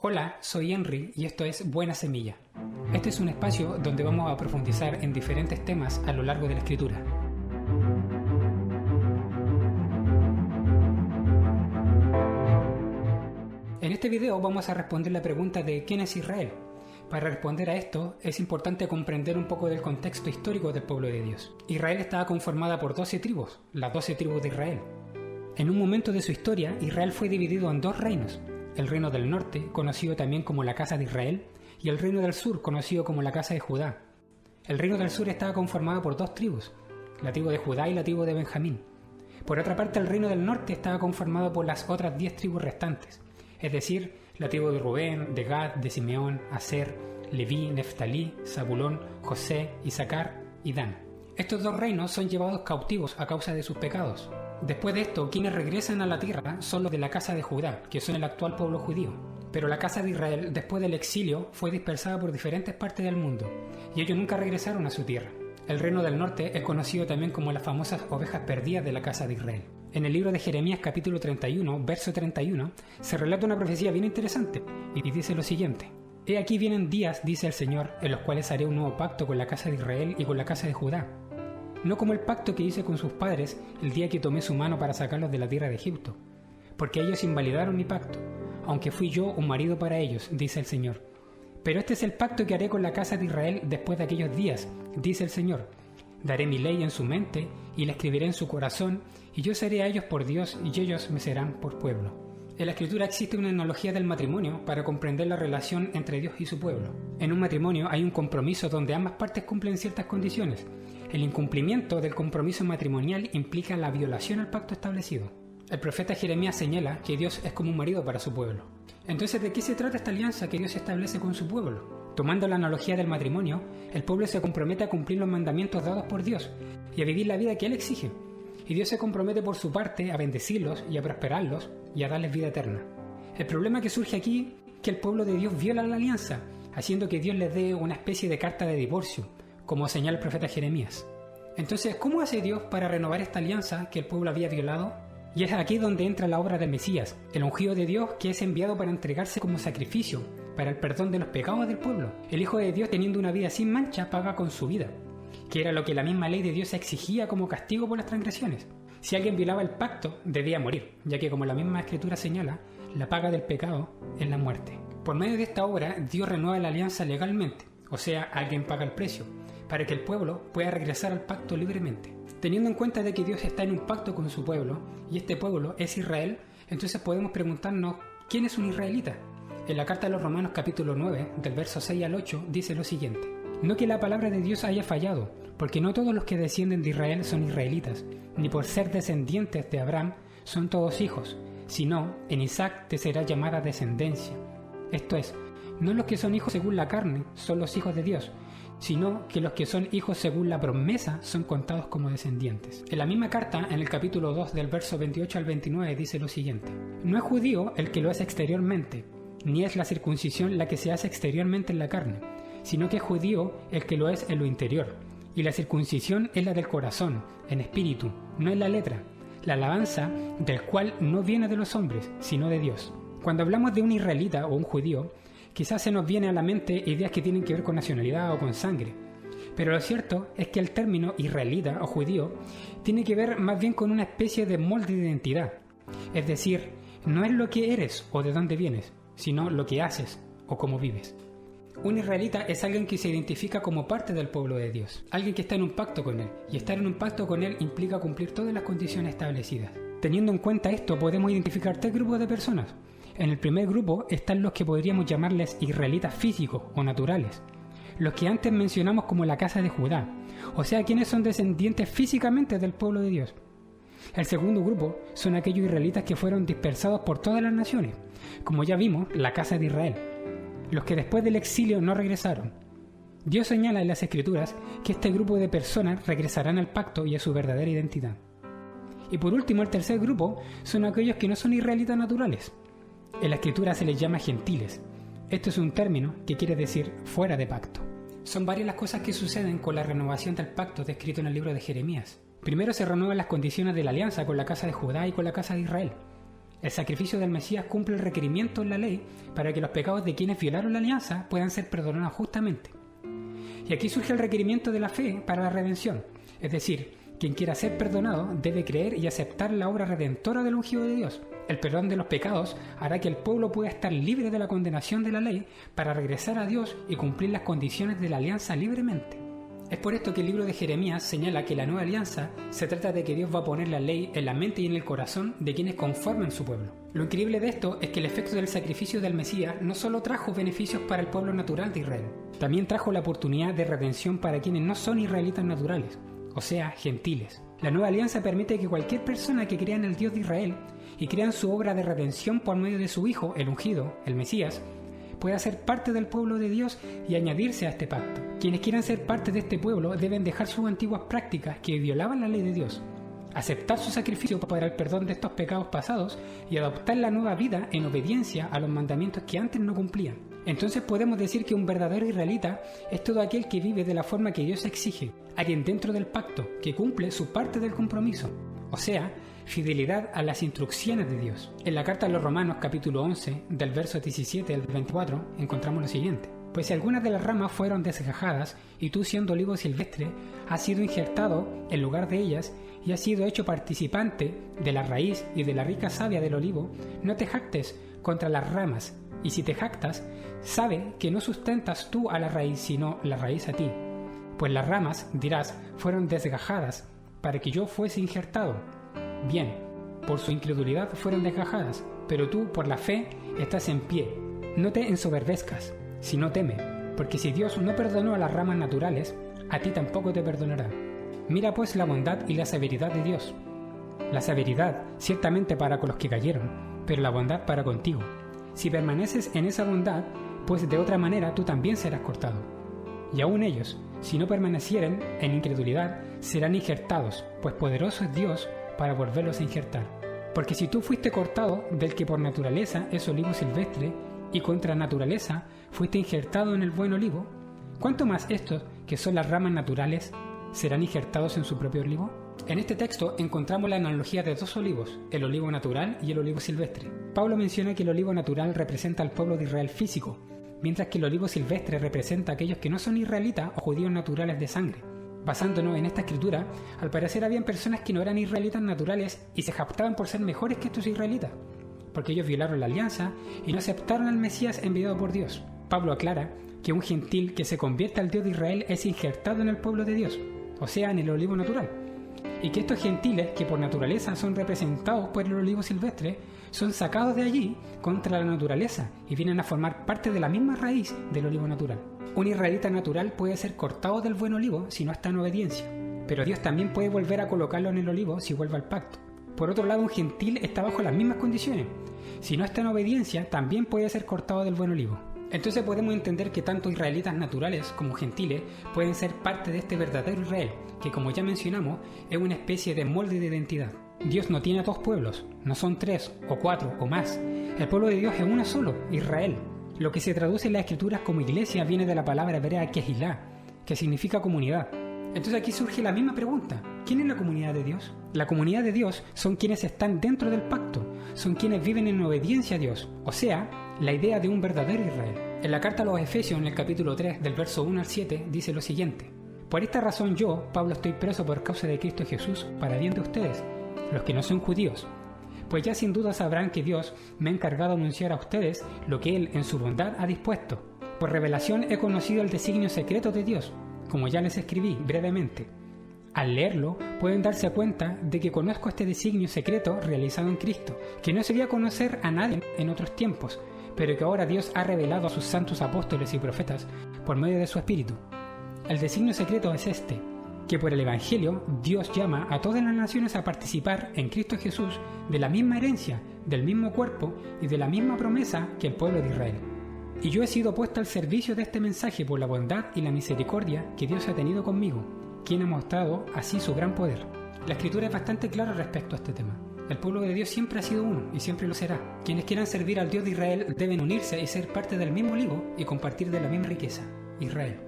Hola, soy Henry y esto es Buena Semilla. Este es un espacio donde vamos a profundizar en diferentes temas a lo largo de la Escritura. En este video vamos a responder la pregunta de ¿quién es Israel? Para responder a esto es importante comprender un poco del contexto histórico del pueblo de Dios. Israel estaba conformada por 12 tribus, las 12 tribus de Israel. En un momento de su historia, Israel fue dividido en dos reinos. El reino del norte, conocido también como la Casa de Israel, y el reino del sur, conocido como la Casa de Judá. El reino del sur estaba conformado por dos tribus, la tribu de Judá y la tribu de Benjamín. Por otra parte, el reino del norte estaba conformado por las otras 10 tribus restantes, es decir, la tribu de Rubén, de Gad, de Simeón, Aser, Leví, Neftalí, Zabulón, José, Isaacar y Dan. Estos dos reinos son llevados cautivos a causa de sus pecados. Después de esto, quienes regresan a la tierra son los de la casa de Judá, que son el actual pueblo judío. Pero la casa de Israel, después del exilio, fue dispersada por diferentes partes del mundo, y ellos nunca regresaron a su tierra. El reino del norte es conocido también como las famosas ovejas perdidas de la casa de Israel. En el libro de Jeremías capítulo 31, verso 31, se relata una profecía bien interesante, y dice lo siguiente: He aquí vienen días, dice el Señor, en los cuales haré un nuevo pacto con la casa de Israel y con la casa de Judá. No como el pacto que hice con sus padres el día que tomé su mano para sacarlos de la tierra de Egipto, porque ellos invalidaron mi pacto, aunque fui yo un marido para ellos, dice el Señor. Pero este es el pacto que haré con la casa de Israel después de aquellos días, dice el Señor. Daré mi ley en su mente y la escribiré en su corazón, y yo seré a ellos por Dios y ellos me serán por pueblo. En la Escritura existe una analogía del matrimonio para comprender la relación entre Dios y su pueblo. En un matrimonio hay un compromiso donde ambas partes cumplen ciertas condiciones. El incumplimiento del compromiso matrimonial implica la violación al pacto establecido. El profeta Jeremías señala que Dios es como un marido para su pueblo. Entonces, ¿de qué se trata esta alianza que Dios establece con su pueblo? Tomando la analogía del matrimonio, el pueblo se compromete a cumplir los mandamientos dados por Dios y a vivir la vida que Él exige. Y Dios se compromete por su parte a bendecirlos y a prosperarlos y a darles vida eterna. El problema que surge aquí es que el pueblo de Dios viola la alianza, haciendo que Dios les dé una especie de carta de divorcio, como señala el profeta Jeremías. Entonces, ¿cómo hace Dios para renovar esta alianza que el pueblo había violado? Y es aquí donde entra la obra del Mesías, el ungido de Dios que es enviado para entregarse como sacrificio para el perdón de los pecados del pueblo. El Hijo de Dios, teniendo una vida sin mancha, paga con su vida, que era lo que la misma ley de Dios exigía como castigo por las transgresiones. Si alguien violaba el pacto, debía morir, ya que, como la misma Escritura señala, la paga del pecado es la muerte. Por medio de esta obra, Dios renueva la alianza legalmente, o sea, alguien paga el precio, para que el pueblo pueda regresar al pacto libremente. Teniendo en cuenta de que Dios está en un pacto con su pueblo, y este pueblo es Israel, entonces podemos preguntarnos, ¿quién es un israelita? En la carta de los Romanos capítulo 9, del verso 6 al 8, dice lo siguiente: No que la palabra de Dios haya fallado, porque no todos los que descienden de Israel son israelitas, ni por ser descendientes de Abraham son todos hijos, sino en Isaac te será llamada descendencia. Esto es, no los que son hijos según la carne son los hijos de Dios, sino que los que son hijos según la promesa son contados como descendientes. En la misma carta, en el capítulo 2 del verso 28 al 29, dice lo siguiente: No es judío el que lo es exteriormente, ni es la circuncisión la que se hace exteriormente en la carne, sino que es judío el que lo es en lo interior, y la circuncisión es la del corazón, en espíritu, no en la letra, la alabanza del cual no viene de los hombres, sino de Dios. Cuando hablamos de un israelita o un judío, quizás se nos viene a la mente ideas que tienen que ver con nacionalidad o con sangre, pero lo cierto es que el término israelita o judío tiene que ver más bien con una especie de molde de identidad, es decir, no es lo que eres o de dónde vienes, sino lo que haces o cómo vives. Un israelita es alguien que se identifica como parte del pueblo de Dios, alguien que está en un pacto con Él, y estar en un pacto con Él implica cumplir todas las condiciones establecidas. Teniendo en cuenta esto, podemos identificar tres grupos de personas. En el primer grupo están los que podríamos llamarles israelitas físicos o naturales, los que antes mencionamos como la casa de Judá, o sea, quienes son descendientes físicamente del pueblo de Dios. El segundo grupo son aquellos israelitas que fueron dispersados por todas las naciones, como ya vimos, la casa de Israel, los que después del exilio no regresaron. Dios señala en las Escrituras que este grupo de personas regresarán al pacto y a su verdadera identidad. Y por último, el tercer grupo son aquellos que no son israelitas naturales. En la Escritura se les llama gentiles. Esto es un término que quiere decir fuera de pacto. Son varias las cosas que suceden con la renovación del pacto descrito en el libro de Jeremías. Primero se renuevan las condiciones de la alianza con la casa de Judá y con la casa de Israel. El sacrificio del Mesías cumple el requerimiento en la ley para que los pecados de quienes violaron la alianza puedan ser perdonados justamente. Y aquí surge el requerimiento de la fe para la redención, es decir, quien quiera ser perdonado debe creer y aceptar la obra redentora del ungido de Dios. El perdón de los pecados hará que el pueblo pueda estar libre de la condenación de la ley para regresar a Dios y cumplir las condiciones de la alianza libremente. Es por esto que el libro de Jeremías señala que la nueva alianza se trata de que Dios va a poner la ley en la mente y en el corazón de quienes conforman su pueblo. Lo increíble de esto es que el efecto del sacrificio del Mesías no solo trajo beneficios para el pueblo natural de Israel, también trajo la oportunidad de redención para quienes no son israelitas naturales, o sea, gentiles. La nueva alianza permite que cualquier persona que crea en el Dios de Israel y crea en su obra de redención por medio de su Hijo, el ungido, el Mesías, pueda ser parte del pueblo de Dios y añadirse a este pacto. Quienes quieran ser parte de este pueblo deben dejar sus antiguas prácticas que violaban la ley de Dios, aceptar su sacrificio para el perdón de estos pecados pasados y adoptar la nueva vida en obediencia a los mandamientos que antes no cumplían. Entonces podemos decir que un verdadero israelita es todo aquel que vive de la forma que Dios exige, alguien dentro del pacto, que cumple su parte del compromiso, o sea, fidelidad a las instrucciones de Dios. En la carta a los Romanos capítulo 11, del verso 17 al 24, encontramos lo siguiente: pues si algunas de las ramas fueron desgajadas, y tú siendo olivo silvestre, has sido injertado en lugar de ellas, y has sido hecho participante de la raíz y de la rica savia del olivo, no te jactes contra las ramas, y si te jactas, sabe que no sustentas tú a la raíz, sino la raíz a ti. Pues las ramas, dirás, fueron desgajadas, para que yo fuese injertado. Bien, por su incredulidad fueron desgajadas, pero tú, por la fe, estás en pie. No te ensoberbezcas, sino teme, porque si Dios no perdonó a las ramas naturales, a ti tampoco te perdonará. Mira pues la bondad y la severidad de Dios. La severidad, ciertamente para con los que cayeron, pero la bondad para contigo. Si permaneces en esa bondad, pues de otra manera tú también serás cortado. Y aun ellos, si no permanecieren en incredulidad, serán injertados, pues poderoso es Dios para volverlos a injertar. Porque si tú fuiste cortado del que por naturaleza es olivo silvestre, y contra naturaleza fuiste injertado en el buen olivo, ¿cuánto más estos, que son las ramas naturales, serán injertados en su propio olivo? En este texto encontramos la analogía de dos olivos, el olivo natural y el olivo silvestre. Pablo menciona que el olivo natural representa al pueblo de Israel físico, mientras que el olivo silvestre representa a aquellos que no son israelitas o judíos naturales de sangre. Basándonos en esta escritura, al parecer habían personas que no eran israelitas naturales y se jactaban por ser mejores que estos israelitas, porque ellos violaron la alianza y no aceptaron al Mesías enviado por Dios. Pablo aclara que un gentil que se convierte al Dios de Israel es injertado en el pueblo de Dios, o sea, en el olivo natural, y que estos gentiles, que por naturaleza son representados por el olivo silvestre, son sacados de allí contra la naturaleza y vienen a formar parte de la misma raíz del olivo natural. Un israelita natural puede ser cortado del buen olivo si no está en obediencia, pero Dios también puede volver a colocarlo en el olivo si vuelve al pacto. Por otro lado, un gentil está bajo las mismas condiciones. Si no está en obediencia, también puede ser cortado del buen olivo. Entonces podemos entender que tanto israelitas naturales como gentiles pueden ser parte de este verdadero Israel, que como ya mencionamos, es una especie de molde de identidad. Dios no tiene dos pueblos, no son 3 o 4 o más. El pueblo de Dios es uno solo, Israel. Lo que se traduce en las escrituras como iglesia viene de la palabra hebrea Kehilá, que significa comunidad. Entonces aquí surge la misma pregunta: ¿quién es la comunidad de Dios? La comunidad de Dios son quienes están dentro del pacto, son quienes viven en obediencia a Dios, o sea, la idea de un verdadero Israel. En la carta a los Efesios, en el capítulo 3, del verso 1 al 7, dice lo siguiente: por esta razón yo, Pablo, estoy preso por causa de Cristo Jesús, para bien de ustedes, los que no son judíos, pues ya sin duda sabrán que Dios me ha encargado anunciar a ustedes lo que Él en su bondad ha dispuesto. Por revelación he conocido el designio secreto de Dios, como ya les escribí brevemente. Al leerlo, pueden darse cuenta de que conozco este designio secreto realizado en Cristo, que no se dio a conocer a nadie en otros tiempos, pero que ahora Dios ha revelado a sus santos apóstoles y profetas por medio de su Espíritu. El designio secreto es este: que por el Evangelio Dios llama a todas las naciones a participar en Cristo Jesús de la misma herencia, del mismo cuerpo y de la misma promesa que el pueblo de Israel. Y yo he sido puesto al servicio de este mensaje por la bondad y la misericordia que Dios ha tenido conmigo, quien ha mostrado así su gran poder. La Escritura es bastante clara respecto a este tema. El pueblo de Dios siempre ha sido uno y siempre lo será. Quienes quieran servir al Dios de Israel deben unirse y ser parte del mismo olivo y compartir de la misma riqueza, Israel.